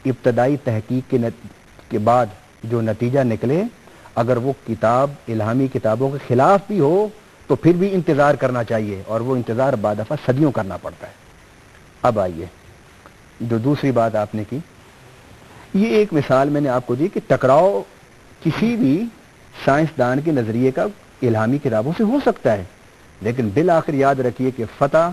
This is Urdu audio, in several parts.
ابتدائی تحقیق کے بعد جو نتیجہ نکلے، اگر وہ کتاب الہامی کتابوں کے خلاف بھی ہو تو پھر بھی انتظار کرنا چاہیے، اور وہ انتظار بعد دفعہ صدیوں کرنا پڑتا ہے۔ اب آئیے جو دوسری بات آپ نے کی، یہ ایک مثال میں نے آپ کو دی کہ ٹکراؤ کسی بھی سائنسدان کے نظریے کا الہامی کتابوں سے ہو سکتا ہے، لیکن بالآخر یاد رکھیے کہ فتح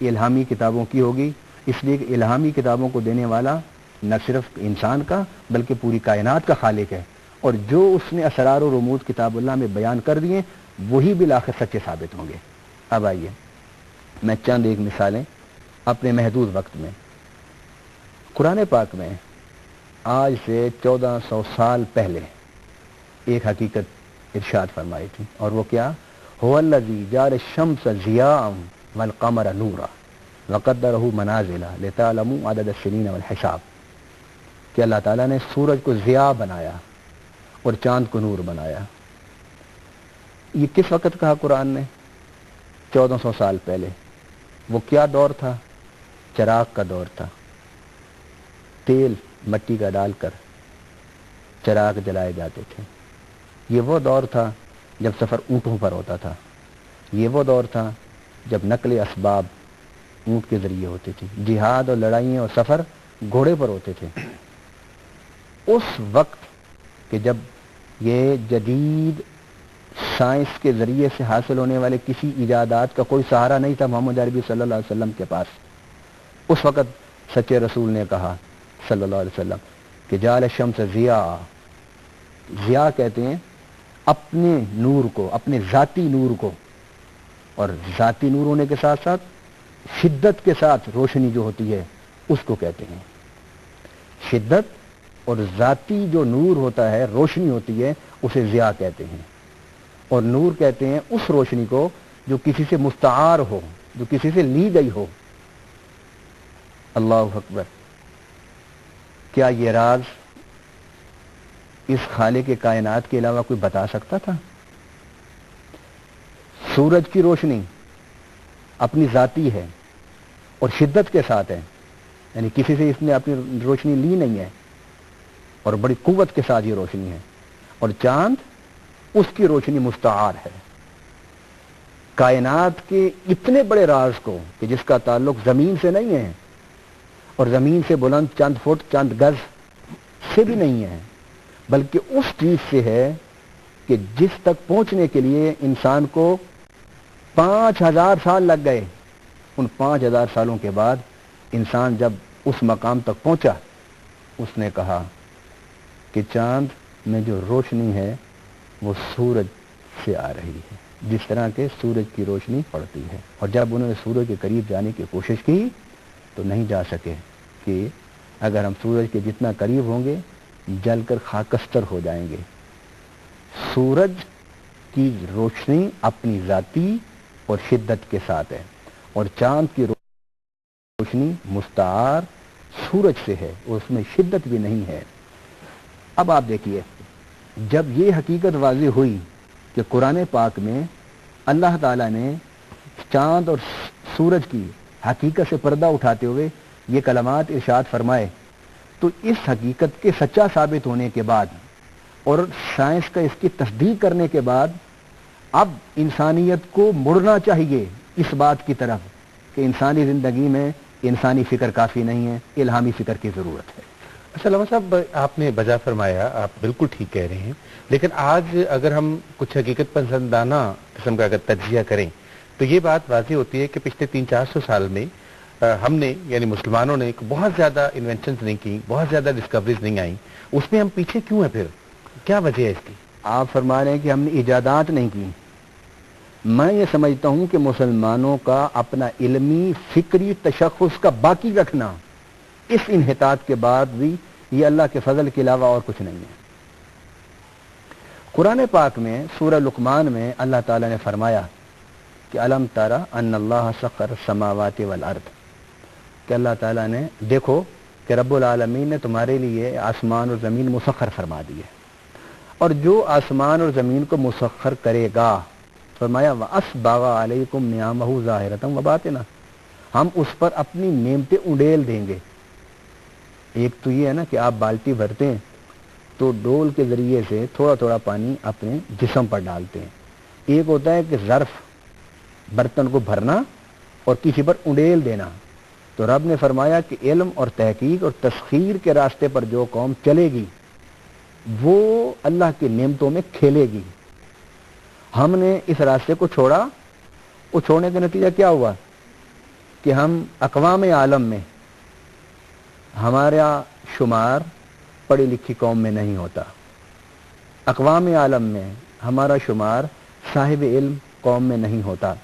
الہامی کتابوں کی ہوگی، اس لیے کہ الہامی کتابوں کو دینے والا نہ صرف انسان کا بلکہ پوری کائنات کا خالق ہے، اور جو اس نے اسرار و رموز کتاب اللہ میں بیان کر دیے وہی بالآخر سچے ثابت ہوں گے۔ اب آئیے میں چند ایک مثالیں اپنے محدود وقت میں، قرآن پاک میں آج سے 1400 سال پہلے ایک حقیقت ارشاد فرمائی تھی، اور وہ کیا؟ هو الذی جعل الشمس ضیاء والقمر نورا وقدرہ منازل لتعلموا عدد السنین والحساب، کہ اللہ تعالیٰ نے سورج کو ضیاء بنایا اور چاند کو نور بنایا۔ یہ کس وقت کہا قرآن نے؟ 1400 سال پہلے۔ وہ کیا دور تھا؟ چراغ کا دور تھا، تیل مٹی کا ڈال کر چراغ جلائے جاتے تھے۔ یہ وہ دور تھا جب سفر اونٹوں پر ہوتا تھا، یہ وہ دور تھا جب نقل اسباب اونٹ کے ذریعے ہوتی تھی، جہاد اور لڑائیاں اور سفر گھوڑے پر ہوتے تھے۔ اس وقت کہ جب یہ جدید سائنس کے ذریعے سے حاصل ہونے والے کسی ایجادات کا کوئی سہارا نہیں تھا محمد عربی صلی اللہ علیہ وسلم کے پاس، اس وقت سچے رسول نے کہا صلی اللہ علیہ وسلم کہ جعل الشمس ضیاء، ضیاء کہتے ہیں اپنے نور کو، اپنے ذاتی نور کو، اور ذاتی نور ہونے کے ساتھ ساتھ شدت کے ساتھ روشنی جو ہوتی ہے اس کو کہتے ہیں۔ شدت اور ذاتی جو نور ہوتا ہے، روشنی ہوتی ہے، اسے ضیاء کہتے ہیں، اور نور کہتے ہیں اس روشنی کو جو کسی سے مستعار ہو، جو کسی سے لی گئی ہو۔ اللہ اکبر! کیا یہ راز اس خالق کائنات کے علاوہ کوئی بتا سکتا تھا؟ سورج کی روشنی اپنی ذاتی ہے اور شدت کے ساتھ ہے، یعنی کسی سے اس نے اپنی روشنی لی نہیں ہے، اور بڑی قوت کے ساتھ یہ روشنی ہے، اور چاند اس کی روشنی مستعار ہے۔ کائنات کے اتنے بڑے راز کو کہ جس کا تعلق زمین سے نہیں ہے، اور زمین سے بلند چند فٹ چند گز سے بھی نہیں ہے، بلکہ اس چیز سے ہے کہ جس تک پہنچنے کے لیے انسان کو 5000 سال لگ گئے۔ ان 5000 سالوں کے بعد انسان جب اس مقام تک پہنچا، اس نے کہا کہ چاند میں جو روشنی ہے وہ سورج سے آ رہی ہے، جس طرح کہ سورج کی روشنی پڑتی ہے۔ اور جب انہوں نے سورج کے قریب جانے کی کوشش کی تو نہیں جا سکے، کہ اگر ہم سورج کے جتنا قریب ہوں گے جل کر خاکستر ہو جائیں گے۔ سورج کی روشنی اپنی ذاتی اور شدت کے ساتھ ہے، اور چاند کی روشنی مستعار سورج سے ہے، اس میں شدت بھی نہیں ہے۔ اب آپ دیکھیے، جب یہ حقیقت واضح ہوئی کہ قرآن پاک میں اللہ تعالیٰ نے چاند اور سورج کی حقیقت سے پردہ اٹھاتے ہوئے یہ کلمات ارشاد فرمائے، تو اس حقیقت کے سچا ثابت ہونے کے بعد اور سائنس کا اس کی تصدیق کرنے کے بعد اب انسانیت کو مڑنا چاہیے اس بات کی طرف کہ انسانی زندگی میں انسانی فکر کافی نہیں ہے، الہامی فکر کی ضرورت ہے۔ علامہ صاحب، آپ نے بجا فرمایا، آپ بالکل ٹھیک کہہ رہے ہیں، لیکن آج اگر ہم کچھ حقیقت پسندانہ قسم کا اگر تجزیہ کریں تو یہ بات واضح ہوتی ہے کہ پچھلے 300-400 سال میں ہم نے یعنی مسلمانوں نے بہت زیادہ انوینشنز نہیں کی، بہت زیادہ ڈسکوریز نہیں آئیں۔ اس میں ہم پیچھے کیوں ہیں؟ پھر کیا وجہ ہے اس کی؟ آپ فرما رہے ہیں کہ ہم نے ایجادات نہیں کی۔ میں یہ سمجھتا ہوں کہ مسلمانوں کا اپنا علمی فکری تشخص کا باقی رکھنا اس انحطاط کے بعد بھی یہ اللہ کے فضل کے علاوہ اور کچھ نہیں ہے۔ قرآن پاک میں سورہ لقمان میں اللہ تعالیٰ نے فرمایا کہ الم تری ان اللہ سخر السماوات والارض، کہ اللہ تعالیٰ نے دیکھو کہ رب العالمین نے تمہارے لیے آسمان اور زمین مسخر فرما دی ہے، اور جو آسمان اور زمین کو مسخر کرے گا، فرمایا وَأَسْبَغَ عَلَيْكُمْ نِعَمَهُ ظَاهِرَةً وَبَاطِنَةً، ہم اس پر اپنی نعمتیں انڈیل دیں گے۔ ایک تو یہ ہے نا کہ آپ بالٹی بھرتے ہیں تو ڈول کے ذریعے سے تھوڑا تھوڑا پانی اپنے جسم پر ڈالتے ہیں. ایک ہوتا ہے کہ ظرف برتن کو بھرنا اور کسی پر انڈیل دینا. تو رب نے فرمایا کہ علم اور تحقیق اور تسخیر کے راستے پر جو قوم چلے گی وہ اللہ کی نعمتوں میں کھیلے گی. ہم نے اس راستے کو چھوڑا. وہ چھوڑنے کا نتیجہ کیا ہوا کہ ہم اقوام عالم میں ہمارا شمار پڑھی لکھی قوم میں نہیں ہوتا. اقوام عالم میں ہمارا شمار صاحب علم قوم میں نہیں ہوتا.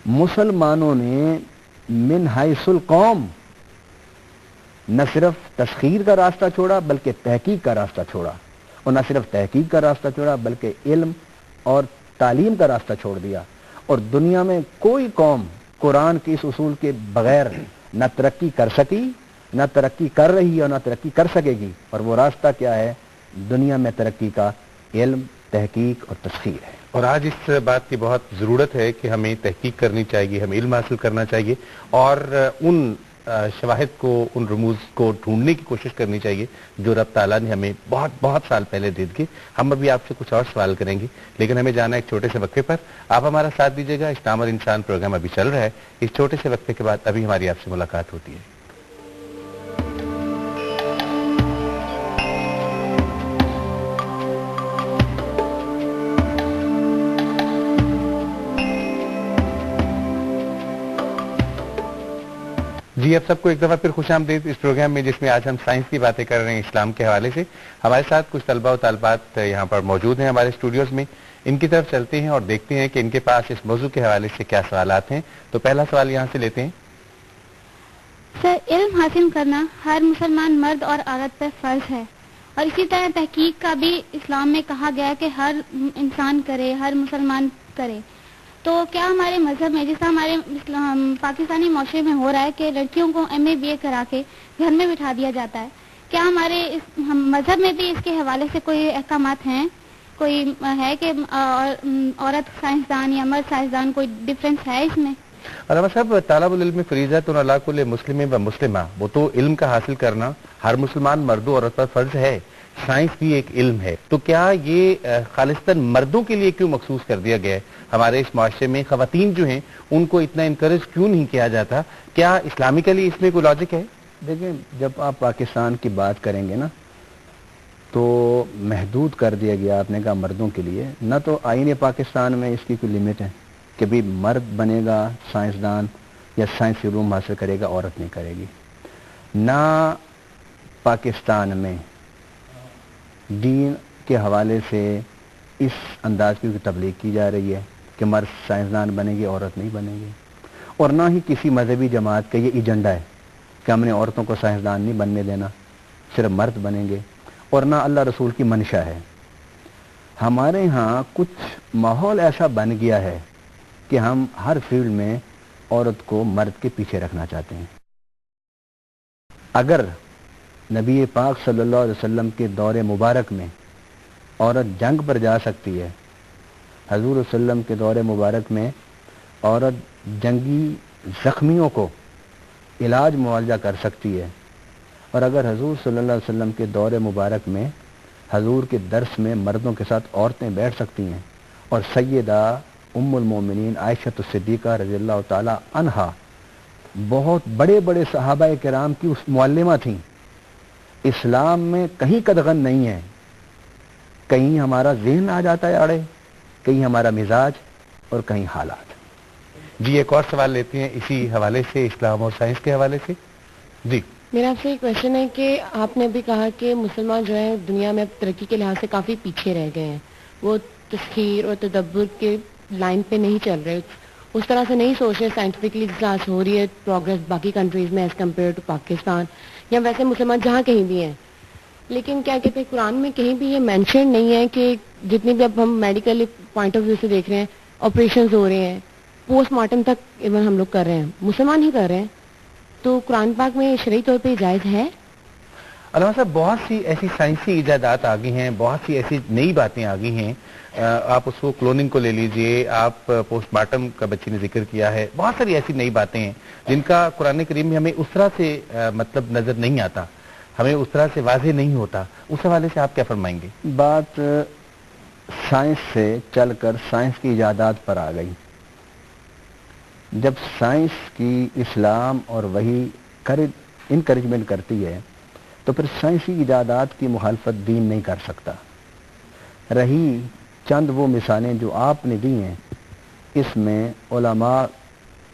مسلمانوں نے من حیث القوم نہ صرف تسخیر کا راستہ چھوڑا بلکہ تحقیق کا راستہ چھوڑا, اور نہ صرف تحقیق کا راستہ چھوڑا بلکہ علم اور تعلیم کا راستہ چھوڑ دیا. اور دنیا میں کوئی قوم قرآن کے اس اصول کے بغیر نہ ترقی کر سکی, نہ ترقی کر رہی اور نہ ترقی کر سکے گی. اور وہ راستہ کیا ہے دنیا میں ترقی کا؟ علم, تحقیق اور تسخیر ہے. اور آج اس بات کی بہت ضرورت ہے کہ ہمیں تحقیق کرنی چاہیے, ہمیں علم حاصل کرنا چاہیے اور ان شواہد کو, ان رموز کو ڈھونڈنے کی کوشش کرنی چاہیے جو رب تعالیٰ نے ہمیں بہت بہت سال پہلے دے دیے. ہم ابھی آپ سے کچھ اور سوال کریں گے لیکن ہمیں جانا ایک چھوٹے سے وقفے پر. آپ ہمارا ساتھ دیجیے گا. اسلام اور انسان پروگرام ابھی چل رہا ہے. اس چھوٹے سے وقفے کے بعد ابھی ہماری آپ سے ملاقات ہوتی ہے. جی اب سب کو ایک دفعہ پھر خوش آمدید اس پروگرام میں جس میں آج ہم سائنس کی باتیں کر رہے ہیں اسلام کے حوالے سے. ہمارے ساتھ کچھ طلبہ و طالبات یہاں پر موجود ہیں ہمارے اسٹوڈیوز میں. ان کی طرف چلتے ہیں اور دیکھتے ہیں کہ ان کے پاس اس موضوع کے حوالے سے کیا سوالات ہیں. تو پہلا سوال یہاں سے لیتے ہیں. سر, علم حاصل کرنا ہر مسلمان مرد اور عورت پر فرض ہے اور اسی طرح تحقیق کا بھی اسلام میں کہا گیا ہے کہ ہر انسان کرے, ہر مسلمان کرے. تو کیا ہمارے مذہب میں, جیسا ہمارے پاکستانی معاشرے میں ہو رہا ہے کہ لڑکیوں کو MA BA کرا کے گھر میں بٹھا دیا جاتا ہے, کیا ہمارے مذہب میں بھی اس کے حوالے سے کوئی احکامات ہیں؟ کوئی ہے کہ عورت سائنسدان یا مرد سائنسدان, کوئی ڈفرینس ہے اس میں؟ علامہ صاحب, طالب العلم فریضۃ علی کل مسلم و مسلمہ, وہ تو علم کا حاصل کرنا ہر مسلمان مرد و عورت پر فرض ہے. سائنس بھی ایک علم ہے. تو کیا یہ خالصتاً مردوں کے لیے کیوں مخصوص کر دیا گیا ہے؟ ہمارے اس معاشرے میں خواتین جو ہیں ان کو اتنا انکریج کیوں نہیں کیا جاتا؟ کیا اسلامکلی اس میں کوئی لاجک ہے؟ دیکھیں, جب آپ پاکستان کی بات کریں گے نا تو محدود کر دیا گیا, آپ نے کہا مردوں کے لیے. نہ تو آئین پاکستان میں اس کی کوئی لمٹ ہے کہ بھی مرد بنے گا سائنسدان یا سائنسی علوم حاصل کرے گا, عورت نہیں کرے گی. نہ پاکستان میں دین کے حوالے سے اس انداز کی تبلیغ کی جا رہی ہے کہ مرد سائنسدان بنے گی, عورت نہیں بنے گی. اور نہ ہی کسی مذہبی جماعت کا یہ ایجنڈا ہے کہ ہم نے عورتوں کو سائنسدان نہیں بننے دینا, صرف مرد بنیں گے. اور نہ اللہ رسول کی منشا ہے. ہمارے ہاں کچھ ماحول ایسا بن گیا ہے کہ ہم ہر فیلڈ میں عورت کو مرد کے پیچھے رکھنا چاہتے ہیں. اگر نبی پاک صلی اللہ علیہ وسلم کے دور مبارک میں عورت جنگ پر جا سکتی ہے, حضور صلی اللہ علیہ وسلم کے دور مبارک میں عورت جنگی زخمیوں کو علاج معالجہ کر سکتی ہے, اور اگر حضور صلی اللہ علیہ وسلم کے دور مبارک میں حضور کے درس میں مردوں کے ساتھ عورتیں بیٹھ سکتی ہیں, اور سیدہ ام المومنین عائشہ صدیقہ رضی اللہ تعالی عنہا بہت بڑے بڑے صحابہ کرام کی اس معلمہ تھیں, اسلام میں کہیں قدغن نہیں ہے. کہیں ہمارا ذہن آ جاتا ہے آڑے, کہیں ہمارا مزاج اور کہیں حالات. جی ایک اور سوال لیتے ہیں اسی حوالے سے, اسلام اور سائنس کے حوالے سے. جی میرا آپ سے ایک کوشچن ہے کہ آپ نے بھی کہا کہ مسلمان جو ہیں دنیا میں ترقی کے لحاظ سے کافی پیچھے رہ گئے ہیں, وہ تسخیر اور تدبر کے لائن پہ نہیں چل رہے, اس طرح سے نہیں سوچ رہے سائنٹیفکلی جس ہو رہی ہے پروگرس باقی کنٹریز میں ایز کمپیئر ٹو پاکستان یا ویسے مسلمان جہاں کہیں بھی ہیں. لیکن کیا کہتے ہیں قرآن میں کہیں بھی یہ مینشن نہیں ہے کہ جتنی بھی اب ہم میڈیکل پوائنٹ آف ویو سے دیکھ رہے ہیں آپریشنز ہو رہے ہیں, پوسٹ مارٹم تک ایون ہم لوگ کر رہے ہیں, مسلمان ہی کر رہے ہیں. تو قرآن پاک میں شرعی طور پہ جائز ہے؟ علامہ صاحب بہت سی ایسی سائنسی ایجادات آ گئی ہیں, بہت سی ایسی نئی باتیں آ گئی ہیں. آپ اس کو کلوننگ کو لے لیجئے, آپ پوسٹ مارٹم کا بچی نے ذکر کیا ہے, بہت ساری ایسی نئی باتیں ہیں جن کا قرآن کریم میں ہمیں اس طرح سے مطلب نظر نہیں آتا. ہمیں اس طرح سے واضح نہیں ہوتا، اس حوالے سے آپ کیا فرمائیں گے؟ بات سائنس سے چل کر سائنس کی ایجادات پر آ گئی. جب سائنس کی اسلام اور وہی انکریجمنٹ کرتی ہے تو پھر سائنسی ایجادات کی مخالفت دین نہیں کر سکتا. رہی چند وہ مثالیں جو آپ نے دی ہیں، اس میں علماء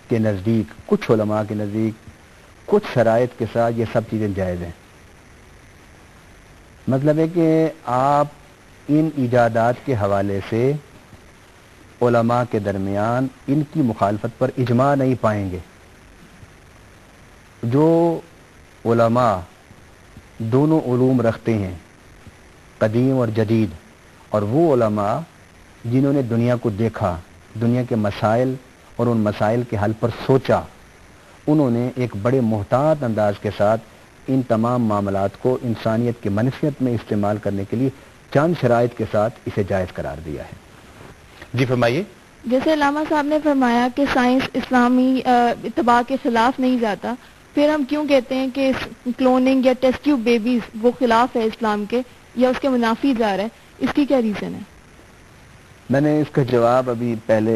کے نزدیک، کچھ علماء کے نزدیک کچھ شرائط کے ساتھ یہ سب چیزیں جائز ہیں. مطلب ہے کہ آپ ان ایجادات کے حوالے سے علماء کے درمیان ان کی مخالفت پر اجماع نہیں پائیں گے. جو علماء دونوں علوم رکھتے ہیں، قدیم اور جدید، اور وہ علماء جنہوں نے دنیا کو دیکھا، دنیا کے مسائل اور ان مسائل کے حل پر سوچا، انہوں نے ایک بڑے محتاط انداز کے ساتھ ان تمام معاملات کو انسانیت کی منفیت میں استعمال کرنے کے لیے چند شرائط کے ساتھ اسے جائز قرار دیا ہے. جی فرمائیے. جیسے علامہ صاحب نے فرمایا کہ سائنس اسلامی اتباع کے خلاف نہیں جاتا، پھر ہم کیوں کہتے ہیں کہ کلوننگ یا ٹیسٹ ٹیوب بیبیز وہ خلاف ہے اسلام کے یا اس کے منافی جا رہا ہے؟ اس کی کیا ریزن ہے؟ میں نے اس کا جواب ابھی پہلے